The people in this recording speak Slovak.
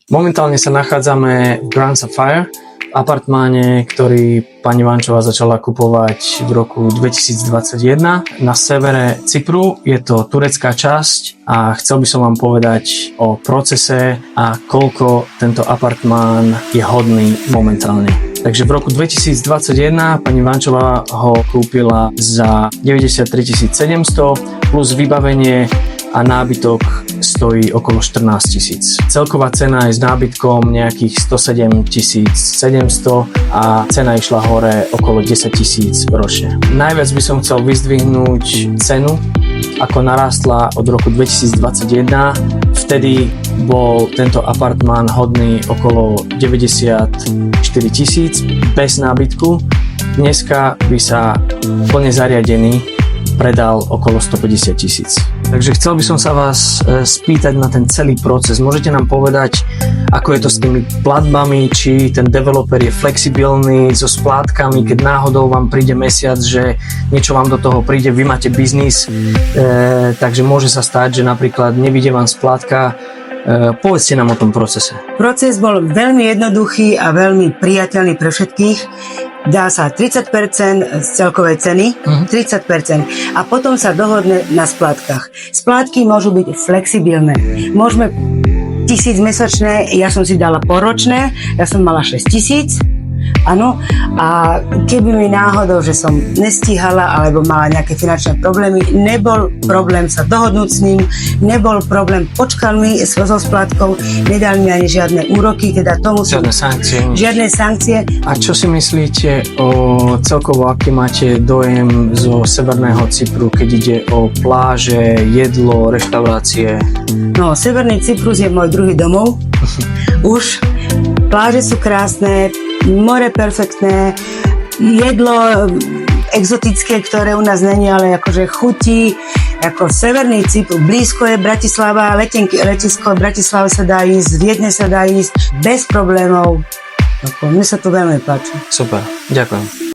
Momentálne sa nachádzame v Grand Sapphire, apartmáne, ktorý pani Vančová začala kupovať v roku 2021 na severe Cypru. Je to turecká časť a chcel by som vám povedať o procese a koľko tento apartmán je hodný momentálne. Takže v roku 2021 pani Vančová ho kúpila za 93 700 plus vybavenie a nábytok stojí okolo 14 000. Celková cena je s nábytkom nejakých 107 700 a cena išla hore okolo 10 000 ročne. Najviac by som chcel vyzdvihnúť cenu, ako narastla od roku 2021. Vtedy bol tento apartmán hodný okolo 94 000 bez nábytku. Dneska by sa plne zariadený predal okolo 150 000. Takže chcel by som sa vás spýtať na ten celý proces. Môžete nám povedať, ako je to s tými platbami, či ten developer je flexibilný so splátkami, keď náhodou vám príde mesiac, že niečo vám do toho príde, vy máte biznis, takže môže sa stať, že napríklad nevyjde vám splátka. Povedzte nám o tom procese. Proces bol veľmi jednoduchý a veľmi priateľný pre všetkých. Dá sa 30% z celkovej ceny, 30%, a potom sa dohodne na splátkach. Splátky môžu byť flexibilné. Môžeme 1000 mesačné, ja som si dala poročné, ja som mala 6 000. Áno, a keby mi náhodou, že som nestíhala alebo mala nejaké finančné problémy, nebol problém sa dohodnúť s ním, nebol problém, počkal mi so splátkou, nedal mi ani žiadne úroky, teda tomu Žiadne sankcie. Žiadne sankcie. A čo si myslíte o celkovo, aký máte dojem zo Severného Cypru, keď ide o pláže, jedlo, reštaurácie? No, Severný Cyprus je môj druhý domov. Už pláže sú krásne, more perfektné, jedlo exotické, ktoré u nás není, ale akože chutí, ako Severný Cyprus, blízko je Bratislava, letisko v Bratislave sa dá ísť, v Viedne sa dá ísť bez problémov. Mne sa to veľmi páči. Super, ďakujem.